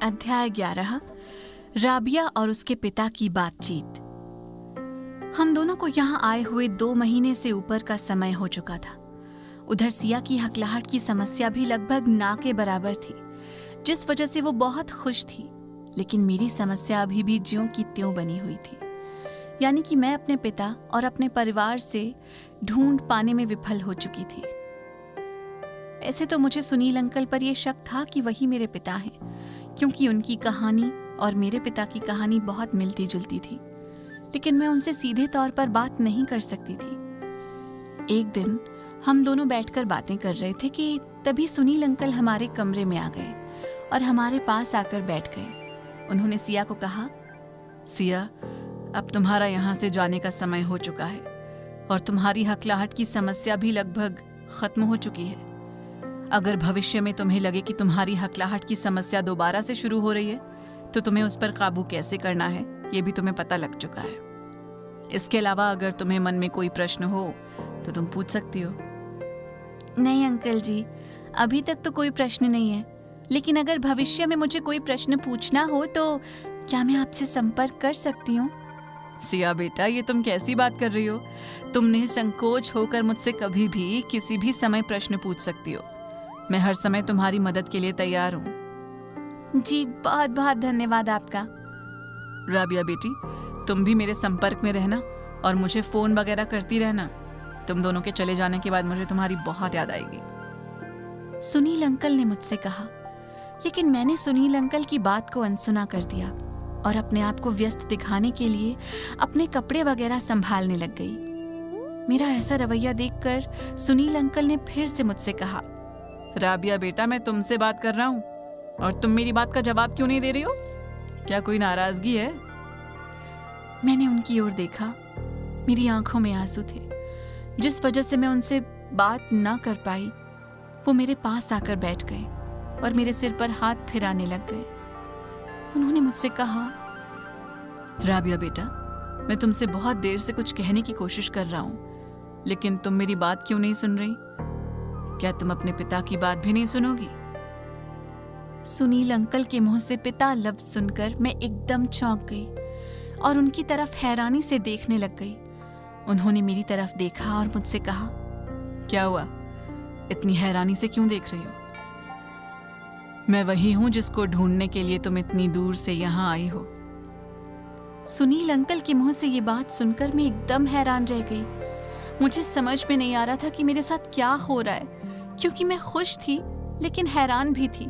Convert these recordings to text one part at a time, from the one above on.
अध्याय 11 राबिया और उसके पिता की बातचीत। हम दोनों को यहाँ आए हुए 2 महीने से ऊपर का समय हो चुका था। उधर सिया की हकलाहट की समस्या भी लगभग ना के बराबर थी, जिस वजह से वो बहुत खुश थी। लेकिन मेरी समस्या अभी भी ज्यों की त्यों बनी हुई थी, यानी कि मैं अपने पिता और अपने परिवार से ढूंढ पाने में विफल हो चुकी थी। ऐसे तो मुझे सुनील अंकल पर यह शक था कि वही मेरे पिता हैं, क्योंकि उनकी कहानी और मेरे पिता की कहानी बहुत मिलती जुलती थी। लेकिन मैं उनसे सीधे तौर पर बात नहीं कर सकती थी। एक दिन हम दोनों बैठकर बातें कर रहे थे कि तभी सुनील अंकल हमारे कमरे में आ गए और हमारे पास आकर बैठ गए। उन्होंने सिया को कहा, सिया, अब तुम्हारा यहाँ से जाने का समय हो चुका है और तुम्हारी हकलाहट की समस्या भी लगभग खत्म हो चुकी है। अगर भविष्य में तुम्हें लगे कि तुम्हारी हकलाहट की समस्या दोबारा से शुरू हो रही है, तो तुम्हें उस पर काबू कैसे करना है ये भी तुम्हें पता लग चुका है। इसके अलावा अगर तुम्हें मन में कोई प्रश्न हो तो तुम पूछ सकती हो। नहीं अंकल जी, अभी तक तो कोई प्रश्न नहीं है, लेकिन अगर भविष्य में मुझे कोई प्रश्न पूछना हो तो क्या मैं आपसे संपर्क कर सकती हूँ? सिया बेटा, ये तुम कैसी बात कर रही हो? तुमने संकोच होकर मुझसे कभी भी किसी भी समय प्रश्न पूछ सकती हो। मैं हर समय तुम्हारी मदद के लिए तैयार हूँ। जी, बहुत बहुत धन्यवाद आपका। राबिया बेटी, तुम भी मेरे संपर्क में रहना और मुझे फोन वगैरह करती रहना। तुम दोनों के चले जाने के बाद मुझे तुम्हारी बहुत याद आएगी। सुनील अंकल ने मुझसे कहा, लेकिन मैंने सुनील अंकल की बात को अनसुना कर दिया और अपने आप को व्यस्त दिखाने के लिए अपने कपड़े वगैरह संभालने लग गई। मेरा ऐसा रवैया देखकर सुनील अंकल ने फिर से मुझसे कहा, राबिया बेटा, मैं तुमसे बात कर रहा हूँ और तुम मेरी बात का जवाब क्यों नहीं दे रही हो? क्या कोई नाराजगी है? मैंने उनकी ओर देखा। मेरी आंखों में आंसू थे, जिस वजह से मैं उनसे बात ना कर पाई। वो मेरे पास आकर बैठ गए और मेरे सिर पर हाथ फिराने लग गए। उन्होंने मुझसे कहा, राबिया बेटा, मैं तुमसे बहुत देर से कुछ कहने की कोशिश कर रहा हूँ, लेकिन तुम मेरी बात क्यों नहीं सुन रही? क्या तुम अपने पिता की बात भी नहीं सुनोगी? सुनील अंकल के मुंह से पिता लफ्ज सुनकर मैं एकदम चौंक गई और उनकी तरफ हैरानी से देखने लग गई। उन्होंने मेरी तरफ देखा और मुझसे कहा, क्या हुआ? इतनी हैरानी से क्यों देख रही हो? मैं वही हूं जिसको ढूंढने के लिए तुम इतनी दूर से यहां आई हो। सुनील अंकल के मुंह से ये बात सुनकर मैं एकदम हैरान रह गई। मुझे समझ में नहीं आ रहा था कि मेरे साथ क्या हो रहा है, क्योंकि मैं खुश थी लेकिन हैरान भी थी।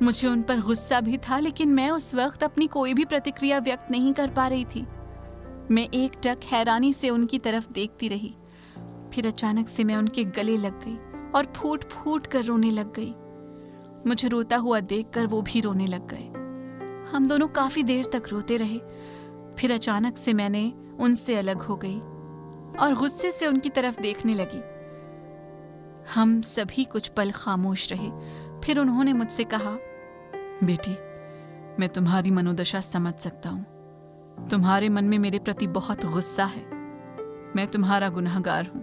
मुझे उन पर गुस्सा भी था, लेकिन मैं उस वक्त अपनी कोई भी प्रतिक्रिया व्यक्त नहीं कर पा रही थी। मैं एकटक हैरानी से उनकी तरफ देखती रही। फिर अचानक से मैं उनके गले लग गई और फूट फूट कर रोने लग गई। मुझे रोता हुआ देखकर वो भी रोने लग गए। हम दोनों काफी देर तक रोते रहे। फिर अचानक से मैंने उनसे अलग हो गई और गुस्से से उनकी तरफ देखने लगी। हम सभी कुछ पल खामोश रहे। फिर उन्होंने मुझसे कहा, बेटी, मैं तुम्हारी मनोदशा समझ सकता हूं। तुम्हारे मन में मेरे प्रति बहुत गुस्सा है। मैं तुम्हारा गुनहगार हूं,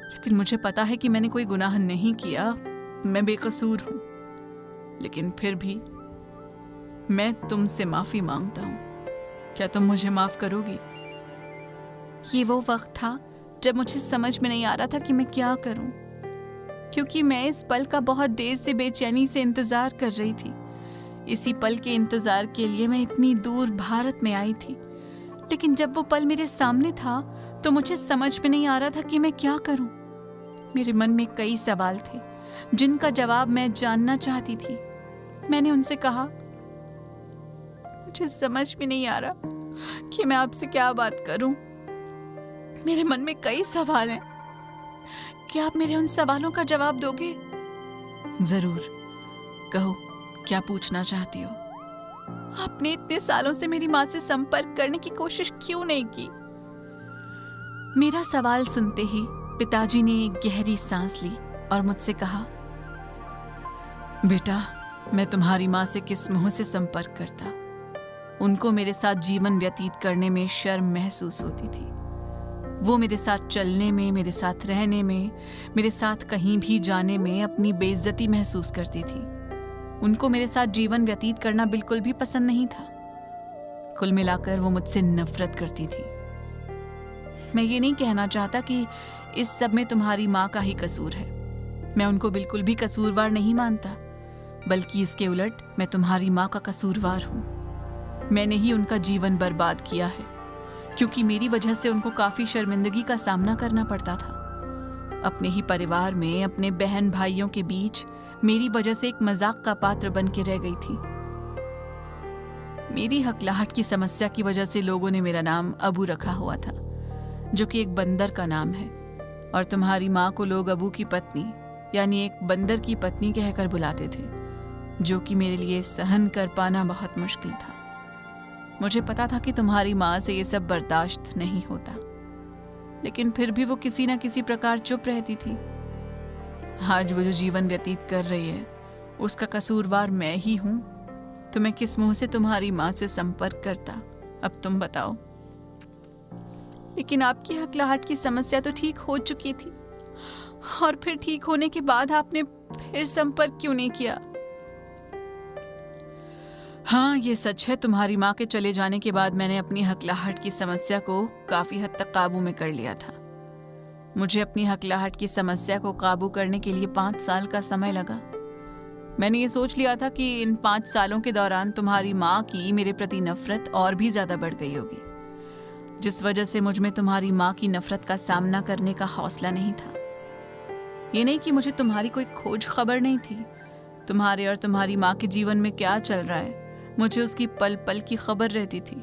लेकिन मुझे पता है कि मैंने कोई गुनाह नहीं किया। मैं बेकसूर हूं, लेकिन फिर भी मैं तुमसे माफी मांगता हूं। क्या तुम मुझे माफ करोगी? ये वो वक्त था जब मुझे समझ में नहीं आ रहा था कि मैं क्या करूं, क्योंकि मैं इस पल का बहुत देर से बेचैनी से इंतजार कर रही थी। इसी पल के इंतजार के लिए मैं इतनी दूर भारत में आई थी। लेकिन जब वो पल मेरे सामने था तो मुझे समझ में नहीं आ रहा था कि मैं क्या करूं। मेरे मन में कई सवाल थे जिनका जवाब मैं जानना चाहती थी। मैंने उनसे कहा, मुझे समझ में नहीं आ रहा कि मैं आपसे क्या बात करूं। मेरे मन में कई सवाल हैं। क्या आप मेरे उन सवालों का जवाब दोगे? जरूर, कहो, क्या पूछना चाहती हो? आपने इतने सालों से मेरी माँ से संपर्क करने की कोशिश क्यों नहीं की? मेरा सवाल सुनते ही पिताजी ने एक गहरी सांस ली और मुझसे कहा, बेटा, मैं तुम्हारी माँ से किस मुंह से संपर्क करता? उनको मेरे साथ जीवन व्यतीत करने में शर्म महसूस होती थी। वो मेरे साथ चलने में, मेरे साथ रहने में, मेरे साथ कहीं भी जाने में अपनी बेइज्जती महसूस करती थी। उनको मेरे साथ जीवन व्यतीत करना बिल्कुल भी पसंद नहीं था। कुल मिलाकर वो मुझसे नफरत करती थी। मैं ये नहीं कहना चाहता कि इस सब में तुम्हारी माँ का ही कसूर है। मैं उनको बिल्कुल भी कसूरवार नहीं मानता, बल्कि इसके उलट मैं तुम्हारी माँ का कसूरवार हूँ। मैंने ही उनका जीवन बर्बाद किया है, क्योंकि मेरी वजह से उनको काफी शर्मिंदगी का सामना करना पड़ता था। अपने ही परिवार में, अपने बहन भाइयों के बीच मेरी वजह से एक मजाक का पात्र बन के रह गई थी। मेरी हकलाहट की समस्या की वजह से लोगों ने मेरा नाम अबू रखा हुआ था, जो कि एक बंदर का नाम है, और तुम्हारी माँ को लोग अबू की पत्नी यानी एक बंदर की पत्नी कहकर बुलाते थे, जो कि मेरे लिए सहन कर पाना बहुत मुश्किल था। मुझे पता था कि तुम्हारी माँ से ये सब बर्दाश्त नहीं होता, लेकिन फिर भी वो किसी न किसी प्रकार चुप रहती थी। आज वो जो जीवन व्यतीत कर रही है, उसका कसूरवार मैं ही हूं। तो मैं किस मुंह से तुम्हारी माँ से संपर्क करता, अब तुम बताओ। लेकिन आपकी हकलाहट की समस्या तो ठीक हो चुकी थी, और फिर ठीक होने के बाद आपने फिर संपर्क क्यों नहीं किया? हाँ, ये सच है, तुम्हारी माँ के चले जाने के बाद मैंने अपनी हकलाहट की समस्या को काफी हद तक काबू में कर लिया था। मुझे अपनी हकलाहट की समस्या को काबू करने के लिए 5 साल का समय लगा। मैंने ये सोच लिया था कि इन 5 सालों के दौरान तुम्हारी माँ की मेरे प्रति नफरत और भी ज्यादा बढ़ गई होगी, जिस वजह से मुझ में तुम्हारी माँ की नफरत का सामना करने का हौसला नहीं था। ये नहीं कि मुझे तुम्हारी कोई खोज खबर नहीं थी। तुम्हारे और तुम्हारी माँ के जीवन में क्या चल रहा है, मुझे उसकी पल पल की खबर रहती थी।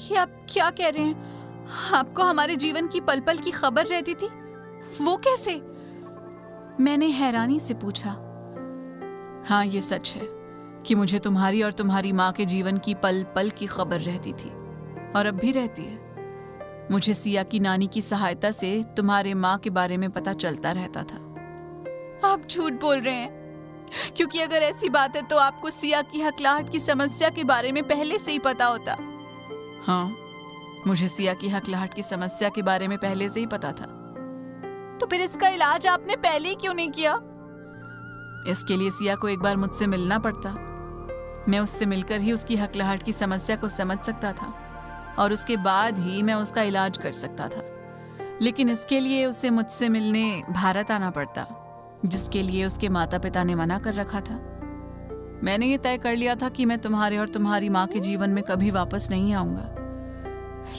ये आप क्या कह रहे हैं? आपको हमारे जीवन की पल पल की खबर रहती थी? वो कैसे? मैंने हैरानी से पूछा। हाँ, ये सच है कि मुझे तुम्हारी और तुम्हारी माँ के जीवन की पल पल की खबर रहती थी, और अब भी रहती है। मुझे सिया की नानी की सहायता से तुम्हारे माँ के बारे में पता चलता रहता था। आप झूठ बोल रहे हैं, क्योंकि अगर ऐसी बात है तो आपको सिया की हकलाहट की समस्या के बारे में पहले से ही पता होता। हाँ, मुझे सिया की हकलाहट की समस्या के बारे में पहले से ही पता था। तो फिर इसका इलाज आपने पहले ही क्यों नहीं किया? इसके लिए सिया को एक बार मुझसे मिलना पड़ता। मैं उससे मिलकर ही उसकी हकलाहट की समस्या को समझ सकता था, और उसके बाद ही मैं उसका इलाज कर सकता था। लेकिन इसके लिए उसे मुझसे मिलने भारत आना पड़ता, जिसके लिए उसके माता पिता ने मना कर रखा था। मैंने ये तय कर लिया था कि मैं तुम्हारे और तुम्हारी माँ के जीवन में कभी वापस नहीं आऊंगा,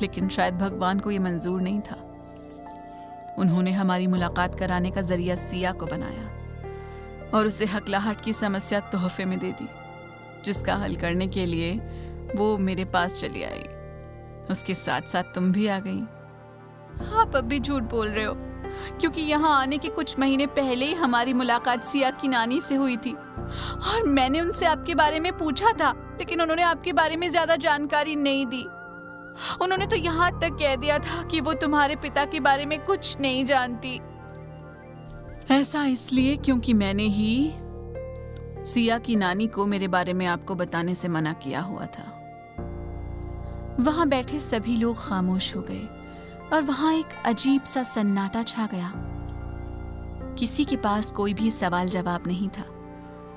लेकिन शायद भगवान को ये मंजूर नहीं था। उन्होंने हमारी मुलाकात कराने का जरिया सिया को बनाया, और उसे हकलाहट की समस्या तोहफे में दे दी, जिसका हल करने के लिए वो मेरे पास चली आई। उसके साथ साथ तुम भी आ गई। आप अब भी झूठ बोल रहे हो, क्योंकि यहाँ आने के कुछ महीने पहले ही हमारी मुलाकात सिया की नानी से हुई थी, और मैंने उनसे आपके बारे में पूछा था, लेकिन उन्होंने आपके बारे में ज्यादा जानकारी नहीं दी। उन्होंने तो यहाँ तक कह दिया था कि वो तुम्हारे पिता के बारे में कुछ नहीं जानती। ऐसा इसलिए क्योंकि मैंने ही सिया की नानी को मेरे बारे में आपको बताने से मना किया हुआ था। वहां बैठे सभी लोग खामोश हो गए, और वहां एक अजीब सा सन्नाटा छा गया। किसी के पास कोई भी सवाल जवाब नहीं था।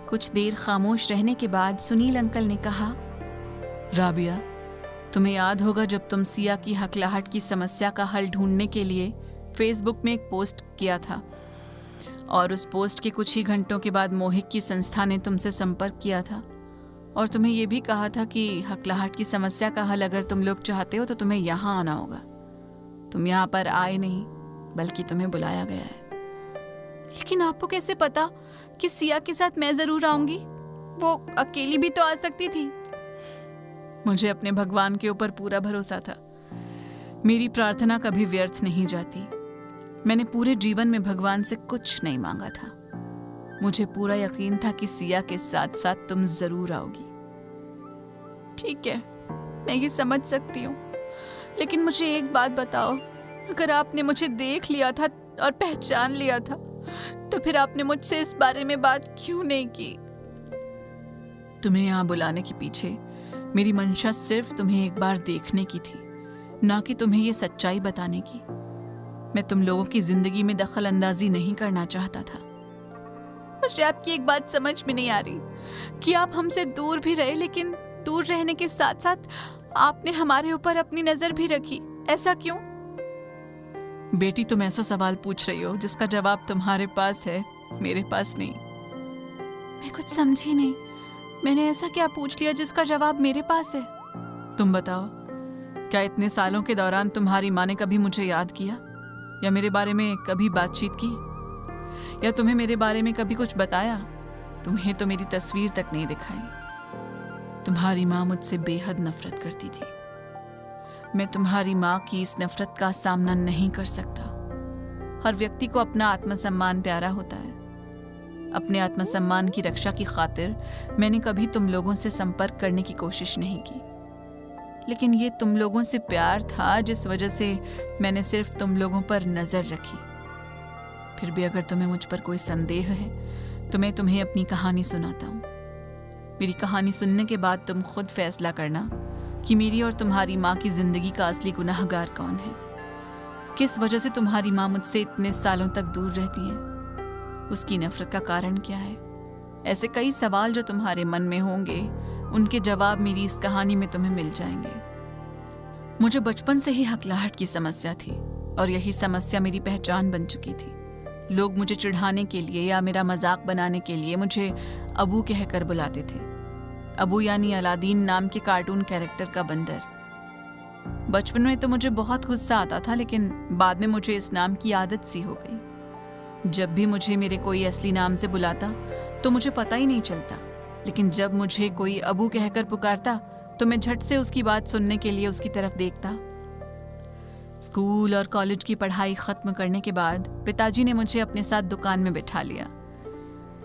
कुछ देर खामोश रहने के बाद सुनील अंकल ने कहा, राबिया, तुम्हें याद होगा जब तुम सिया की हकलाहट की समस्या का हल ढूंढने के लिए फेसबुक में एक पोस्ट किया था, और उस पोस्ट के कुछ ही घंटों के बाद मोहिक की संस्था ने तुमसे संपर्क किया था, और तुम्हें यह भी कहा था कि हकलाहट की समस्या का हल अगर तुम लोग चाहते हो तो तुम्हें यहाँ आना होगा। तुम यहाँ पर आए नहीं, बल्कि तुम्हें बुलाया गया है। लेकिन आपको कैसे पता कि सिया के साथ मैं जरूर आऊंगी? वो अकेली भी तो आ सकती थी। मुझे अपने भगवान के ऊपर पूरा भरोसा था। मेरी प्रार्थना कभी व्यर्थ नहीं जाती। मैंने पूरे जीवन में भगवान से कुछ नहीं मांगा था। मुझे पूरा यकीन था कि सिया के साथ साथ तुम जरूर आओगी। ठीक है, मैं ये समझ सकती हूँ, लेकिन मुझे एक बात बताओ, अगर आपने मुझे देख लिया था और पहचान लिया था, तो फिर आपने मुझसे इस बारे में बात क्यों नहीं की? तुम्हें यहाँ बुलाने के पीछे मेरी मंशा सिर्फ तुम्हें एक बार देखने की थी, ना कि तुम्हें ये सच्चाई बताने की। मैं तुम लोगों की जिंदगी में दखल अंदाजी नहीं करना चाहता था। मुझे आपकी एक बात समझ में नहीं आ रही कि आप हमसे दूर भी रहे, लेकिन दूर रहने के साथ साथ आपने हमारे ऊपर अपनी नजर भी रखी। ऐसा क्यों? बेटी, तुम ऐसा सवाल पूछ रही हो जिसका जवाब तुम्हारे पास है, मेरे पास नहीं। मैं कुछ समझी नहीं। मैंने ऐसा क्या पूछ लिया जिसका जवाब मेरे पास है? तुम बताओ, क्या इतने सालों के दौरान तुम्हारी माँ ने कभी मुझे याद किया, या मेरे बारे में कभी बातचीत की, या तुम्हें मेरे बारे में कभी कुछ बताया? तुम्हें तो मेरी तस्वीर तक नहीं दिखाई। तुम्हारी माँ मुझसे बेहद नफरत करती थी। मैं तुम्हारी माँ की इस नफरत का सामना नहीं कर सकता। हर व्यक्ति को अपना आत्मसम्मान प्यारा होता है। अपने आत्मसम्मान की रक्षा की खातिर मैंने कभी तुम लोगों से संपर्क करने की कोशिश नहीं की, लेकिन ये तुम लोगों से प्यार था जिस वजह से मैंने सिर्फ तुम लोगों पर नजर रखी। फिर भी अगर तुम्हें मुझ पर कोई संदेह है तो मैं तुम्हें अपनी कहानी सुनाता हूँ। मेरी कहानी सुनने के बाद तुम खुद फैसला करना कि मेरी और तुम्हारी माँ की जिंदगी का असली गुनाहगार कौन है। किस वजह से तुम्हारी माँ मुझसे इतने सालों तक दूर रहती है? उसकी नफरत का कारण क्या है? ऐसे कई सवाल जो तुम्हारे मन में होंगे, उनके जवाब मेरी इस कहानी में तुम्हें मिल जाएंगे। मुझे बचपन से ही हकलाहट की समस्या थी और यही समस्या मेरी पहचान बन चुकी थी। लोग मुझे चिढ़ाने के लिए या मेरा मजाक बनाने के लिए मुझे अबू कहकर बुलाते थे। अबू यानी अलादीन नाम के कार्टून कैरेक्टर का बंदर। बचपन में तो मुझे बहुत गुस्सा आता था, लेकिन बाद में मुझे इस नाम की आदत सी हो गई। जब भी मुझे मेरे कोई असली नाम से बुलाता तो मुझे पता ही नहीं चलता, लेकिन जब मुझे कोई अबू कहकर पुकारता तो मैं झट से उसकी बात सुनने के लिए उसकी तरफ देखता। स्कूल और कॉलेज की पढ़ाई खत्म करने के बाद पिताजी ने मुझे अपने साथ दुकान में बिठा लिया,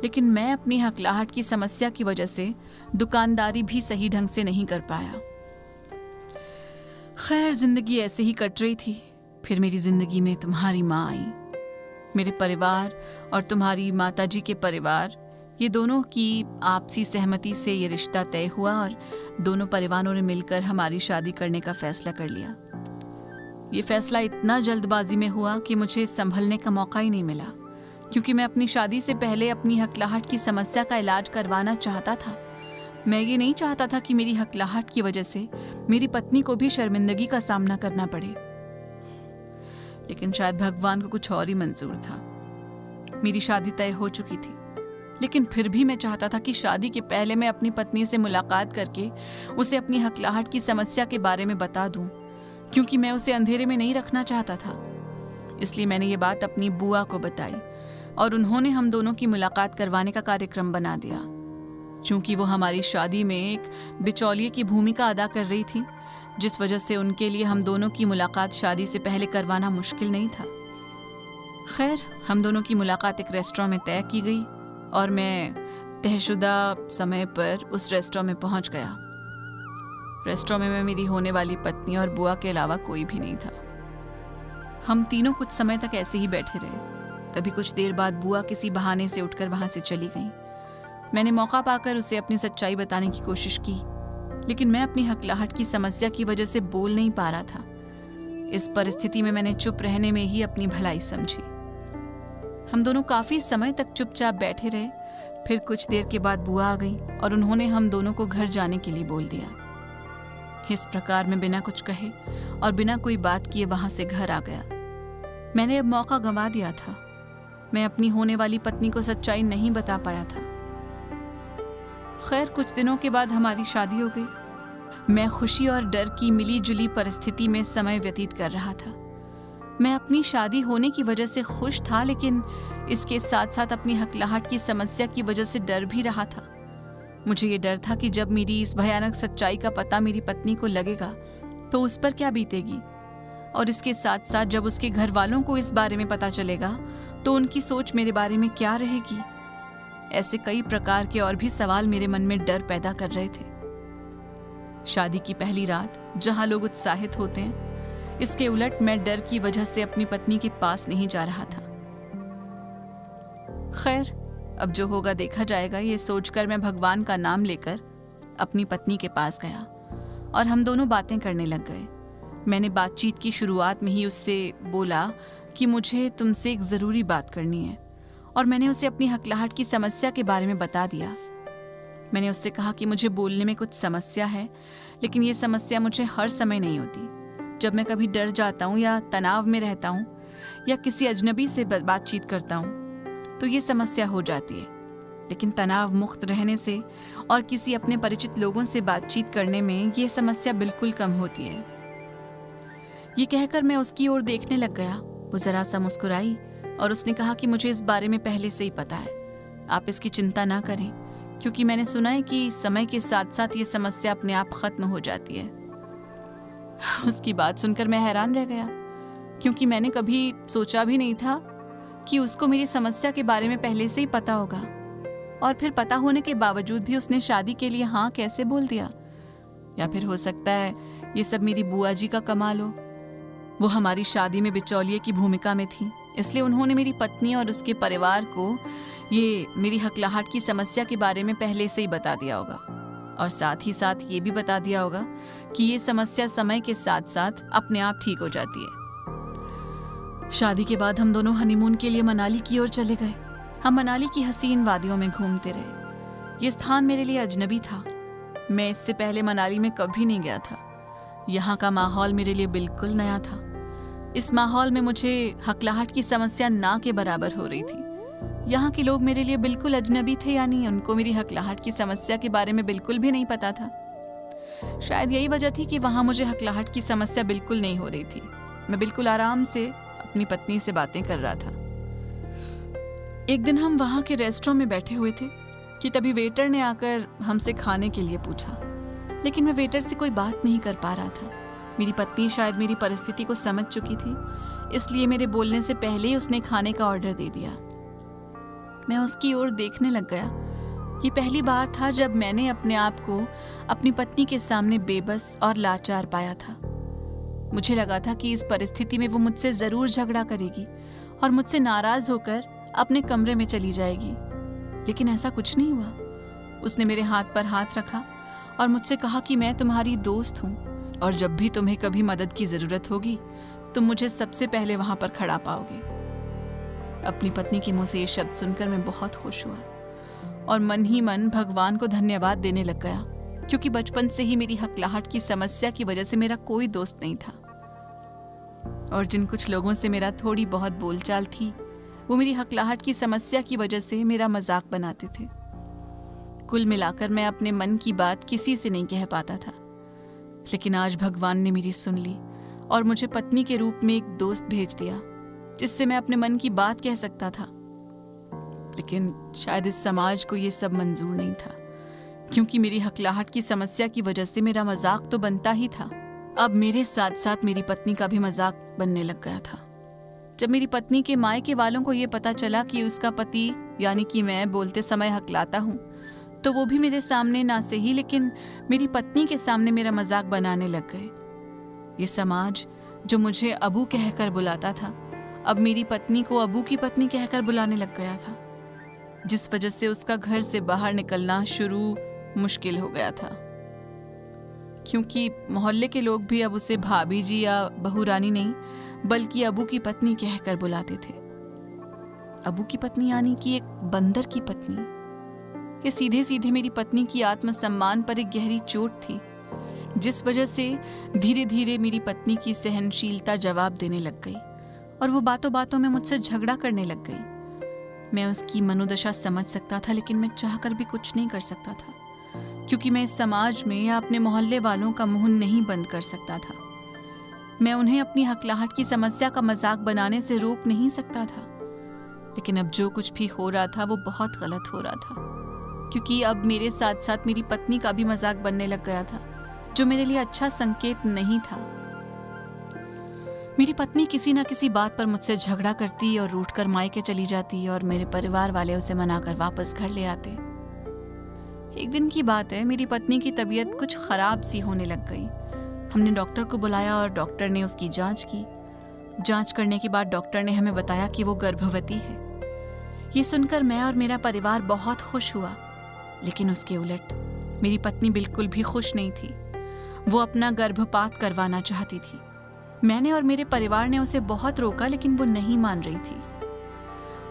लेकिन मैं अपनी हकलाहट की समस्या की वजह से दुकानदारी भी सही ढंग से नहीं कर पाया। खैर, जिंदगी ऐसे ही कट रही थी। फिर मेरी जिंदगी में तुम्हारी माँ आई। मेरे परिवार और तुम्हारी माताजी के परिवार, ये दोनों की आपसी सहमति से ये रिश्ता तय हुआ और दोनों परिवारों ने मिलकर हमारी शादी करने का फैसला कर लिया। ये फैसला इतना जल्दबाजी में हुआ कि मुझे संभलने का मौका ही नहीं मिला, क्योंकि मैं अपनी शादी से पहले अपनी हकलाहट की समस्या का इलाज करवाना चाहता था। मैं ये नहीं चाहता था कि मेरी हकलाहट की वजह से मेरी पत्नी को भी शर्मिंदगी का सामना करना पड़े, लेकिन शायद भगवान को कुछ और ही मंजूर था। मेरी शादी तय हो चुकी थी, लेकिन फिर भी मैं चाहता था कि शादी के पहले मैं अपनी पत्नी से मुलाकात करके उसे अपनी हकलाहट की समस्या के बारे में बता दूं, क्योंकि मैं उसे अंधेरे में नहीं रखना चाहता था। इसलिए मैंने ये बात अपनी बुआ को बताई और उन्होंने हम दोनों की मुलाकात करवाने का कार्यक्रम बना दिया। चूंकि वो हमारी शादी में एक बिचौलिए की भूमिका अदा कर रही थी, जिस वजह से उनके लिए हम दोनों की मुलाकात शादी से पहले करवाना मुश्किल नहीं था। खैर, हम दोनों की मुलाकात एक रेस्टोरेंट में तय की गई और मैं तयशुदा समय पर उस रेस्टोरेंट में पहुंच गया। रेस्टोरेंट में मेरी होने वाली पत्नी और बुआ के अलावा कोई भी नहीं था। हम तीनों कुछ समय तक ऐसे ही बैठे रहे। तभी कुछ देर बाद बुआ किसी बहाने से उठकर वहां से चली गई। मैंने मौका पाकर उसे अपनी सच्चाई बताने की कोशिश की, लेकिन मैं अपनी हकलाहट की समस्या की वजह से बोल नहीं पा रहा था। इस परिस्थिति में मैंने चुप रहने में ही अपनी भलाई समझी। हम दोनों काफी समय तक चुपचाप बैठे रहे। फिर कुछ देर के बाद बुआ आ गई और उन्होंने हम दोनों को घर जाने के लिए बोल दिया। इस प्रकार मैं बिना कुछ कहे और बिना कोई बात किए वहां से घर आ गया। मैंने अब मौका गंवा दिया था। मैं अपनी होने वाली पत्नी को सच्चाई नहीं बता पाया था। खैर, कुछ दिनों के बाद हमारी शादी हो गई। मैं खुशी और डर की मिली जुली परिस्थिति में समय व्यतीत कर रहा था। मैं अपनी शादी होने की वजह से खुश था, लेकिन इसके साथ साथ अपनी हकलाहट की समस्या की वजह से डर भी रहा था। मुझे ये डर था कि जब मेरी इस भयानक सच्चाई का पता मेरी पत्नी को लगेगा तो उस पर क्या बीतेगी, और इसके साथ साथ जब उसके घर वालों को इस बारे में पता चलेगा तो उनकी सोच मेरे बारे में क्या रहेगी। ऐसे कई प्रकार के और भी सवाल मेरे मन में डर पैदा कर रहे थे। शादी की पहली रात जहां लोग उत्साहित होते हैं, इसके उलट मैं डर की वजह से अपनी पत्नी के पास नहीं जा रहा था। खैर, अब जो होगा देखा जाएगा, ये सोचकर मैं भगवान का नाम लेकर अपनी पत्नी के पास गया और हम दोनों बातें करने लग गए। मैंने बातचीत की शुरुआत में ही उससे बोला कि मुझे तुमसे एक ज़रूरी बात करनी है और मैंने उसे अपनी हकलाहट की समस्या के बारे में बता दिया। मैंने उससे कहा कि मुझे बोलने में कुछ समस्या है, लेकिन ये समस्या मुझे हर समय नहीं होती। जब मैं कभी डर जाता हूँ या तनाव में रहता हूँ या किसी अजनबी से बातचीत करता हूँ तो ये समस्या हो जाती है, लेकिन तनाव मुक्त रहने से और किसी अपने परिचित लोगों से बातचीत करने में ये समस्या बिल्कुल कम होती है। ये कहकर मैं उसकी ओर देखने लग गया। वो जरा सा मुस्कुराई और उसने कहा कि मुझे इस बारे में पहले से ही पता है, आप इसकी चिंता ना करें, क्योंकि मैंने सुना है कि समय के साथ साथ ये समस्या अपने आप खत्म हो जाती है। उसकी बात सुनकर मैं हैरान रह गया, क्योंकि मैंने कभी सोचा भी नहीं था कि उसको मेरी समस्या के बारे में पहले से ही पता होगा, और फिर पता होने के बावजूद भी उसने शादी के लिए हाँ कैसे बोल दिया। या फिर हो सकता है ये सब मेरी बुआ जी का कमाल हो। वो हमारी शादी में बिचौलिए की भूमिका में थी, इसलिए उन्होंने मेरी पत्नी और उसके परिवार को ये मेरी हकलाहट की समस्या के बारे में पहले से ही बता दिया होगा, और साथ ही साथ ये भी बता दिया होगा कि ये समस्या समय के साथ साथ अपने आप ठीक हो जाती है। शादी के बाद हम दोनों हनीमून के लिए मनाली की ओर चले गए। हम मनाली की हसीन वादियों में घूमते रहे। ये स्थान मेरे लिए अजनबी था। मैं इससे पहले मनाली में कभी नहीं गया था। यहाँ का माहौल मेरे लिए बिल्कुल नया था। इस माहौल में मुझे हकलाहट की समस्या ना के बराबर हो रही थी। यहाँ के लोग मेरे लिए बिल्कुल अजनबी थे, यानी उनको मेरी हकलाहट की समस्या के बारे में बिल्कुल भी नहीं पता था। शायद यही वजह थी कि वहाँ मुझे हकलाहट की समस्या बिल्कुल नहीं हो रही थी। मैं बिल्कुल आराम से अपनी पत्नी से बातें कर रहा था। एक दिन हम वहाँ के रेस्टोरेंट में बैठे हुए थे कि तभी वेटर ने आकर हमसे खाने के लिए पूछा, लेकिन मैं वेटर से कोई बात नहीं कर पा रहा था। मेरी पत्नी शायद मेरी परिस्थिति को समझ चुकी थी, इसलिए मेरे बोलने से पहले ही उसने खाने का ऑर्डर दे दिया। मैं उसकी ओर देखने लग गया। ये पहली बार था जब मैंने अपने आप को अपनी पत्नी के सामने बेबस और लाचार पाया था। मुझे लगा था कि इस परिस्थिति में वो मुझसे जरूर झगड़ा करेगी और मुझसे नाराज होकर अपने कमरे में चली जाएगी, लेकिन ऐसा कुछ नहीं हुआ। उसने मेरे हाथ पर हाथ रखा और मुझसे कहा कि मैं तुम्हारी दोस्त हूँ और जब भी तुम्हें कभी मदद की जरूरत होगी तुम मुझे सबसे पहले वहां पर खड़ा पाओगे। अपनी पत्नी के मुंह से ये शब्द सुनकर मैं बहुत खुश हुआ और मन ही मन भगवान को धन्यवाद देने लग गया, क्योंकि बचपन से ही मेरी हकलाहट की समस्या की वजह से मेरा कोई दोस्त नहीं था, और जिन कुछ लोगों से मेरा थोड़ी बहुत बोलचाल थी वो मेरी हकलाहट की समस्या की वजह से मेरा मजाक बनाते थे। कुल मिलाकर मैं अपने मन की बात किसी से नहीं कह पाता था, लेकिन आज भगवान ने मेरी सुन ली और मुझे पत्नी के रूप में एक दोस्त भेज दिया जिससे मैं अपने मन की बात कह सकता था। लेकिन शायद इस समाज को ये सब मंजूर नहीं था, क्योंकि मेरी हकलाहट की समस्या की वजह से मेरा मजाक तो बनता ही था, अब मेरे साथ साथ मेरी पत्नी का भी मजाक बनने लग गया था। जब मेरी पत्नी के मायके वालों को ये पता चला कि उसका पति यानी कि मैं बोलते समय हकलाता हूँ, तो वो भी मेरे सामने ना से ही लेकिन मेरी पत्नी के सामने मेरा मजाक बनाने लग गए। ये समाज जो मुझे अबू कहकर बुलाता था, अब मेरी पत्नी को अबू की पत्नी कहकर बुलाने लग गया था, जिस वजह से उसका घर से बाहर निकलना शुरू मुश्किल हो गया था, क्योंकि मोहल्ले के लोग भी अब उसे भाभी जी या बहू रानी नहीं बल्कि अबू की पत्नी कहकर बुलाते थे। अबू की पत्नी यानी कि एक बंदर की पत्नी। ये सीधे सीधे मेरी पत्नी की आत्मसम्मान पर एक गहरी चोट थी, जिस वजह से धीरे धीरे मेरी पत्नी की सहनशीलता जवाब देने लग गई और वो बातों बातों में मुझसे झगड़ा करने लग गई। मैं उसकी मनोदशा समझ सकता था, लेकिन मैं चाहकर भी कुछ नहीं कर सकता था, क्योंकि मैं इस समाज में या अपने मोहल्ले वालों का मुंह नहीं बंद कर सकता था। मैं उन्हें अपनी हकलाहट की समस्या का मजाक बनाने से रोक नहीं सकता था, लेकिन अब जो कुछ भी हो रहा था वो बहुत गलत हो रहा था, क्योंकि अब मेरे साथ साथ मेरी पत्नी का भी मजाक बनने लग गया था, जो मेरे लिए अच्छा संकेत नहीं था। मेरी पत्नी किसी न किसी बात पर मुझसे झगड़ा करती और रूठकर मायके चली जाती और मेरे परिवार वाले उसे मनाकर वापस घर ले आते। एक दिन की बात है, मेरी पत्नी की तबीयत कुछ खराब सी होने लग गई। हमने डॉक्टर को बुलाया और डॉक्टर ने उसकी जांच की। जांच करने के बाद डॉक्टर ने हमें बताया कि वो गर्भवती है। ये सुनकर मैं और मेरा परिवार बहुत खुश हुआ, लेकिन उसके उलट मेरी पत्नी बिल्कुल भी खुश नहीं थी। वो अपना गर्भपात करवाना चाहती थी। मैंने और मेरे परिवार ने उसे बहुत रोका, लेकिन वो नहीं मान रही थी।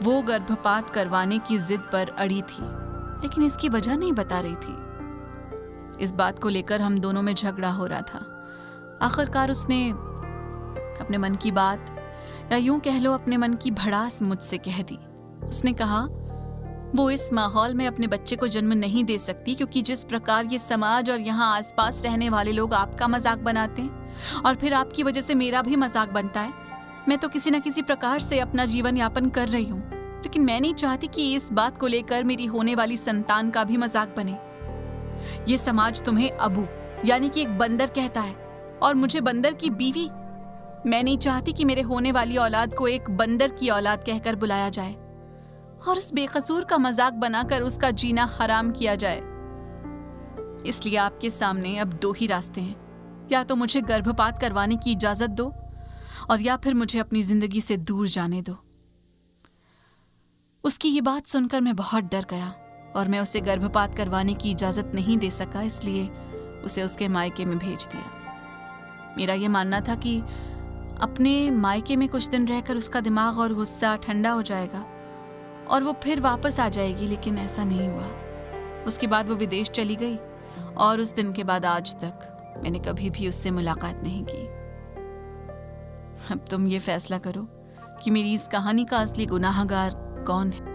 वो गर्भपात करवाने की जिद पर अड़ी थी, लेकिन इसकी वजह नहीं बता रही थी। इस बात को लेकर हम दोनों में झगड़ा हो रहा था। आखिरकार उसने अपने मन की बात, या यूं कह लो अपने मन की भड़ास मुझसे कह दी। उसने कहा वो इस माहौल में अपने बच्चे को जन्म नहीं दे सकती, क्योंकि जिस प्रकार ये समाज और यहाँ आसपास रहने वाले लोग आपका मजाक बनाते हैं और फिर आपकी वजह से मेरा भी मजाक बनता है। मैं तो किसी न किसी प्रकार से अपना जीवन यापन कर रही हूँ, लेकिन मैं नहीं चाहती कि इस बात को लेकर मेरी होने वाली संतान का भी मजाक बने। ये समाज तुम्हें अबू यानी कि एक बंदर कहता है और मुझे बंदर की बीवी। मैं नहीं चाहती कि मेरे होने वाली औलाद को एक बंदर की औलाद कहकर बुलाया जाए और उस बेकसूर का मजाक बनाकर उसका जीना हराम किया जाए। इसलिए आपके सामने अब दो ही रास्ते हैं, या तो मुझे गर्भपात करवाने की इजाजत दो और या फिर मुझे अपनी जिंदगी से दूर जाने दो। उसकी ये बात सुनकर मैं बहुत डर गया और मैं उसे गर्भपात करवाने की इजाजत नहीं दे सका, इसलिए उसे उसके मायके में भेज दिया। मेरा यह मानना था कि अपने मायके में कुछ दिन रहकर उसका दिमाग और गुस्सा ठंडा हो जाएगा और वो फिर वापस आ जाएगी, लेकिन ऐसा नहीं हुआ। उसके बाद वो विदेश चली गई और उस दिन के बाद आज तक मैंने कभी भी उससे मुलाकात नहीं की। अब तुम ये फैसला करो कि मेरी इस कहानी का असली गुनाहगार कौन है।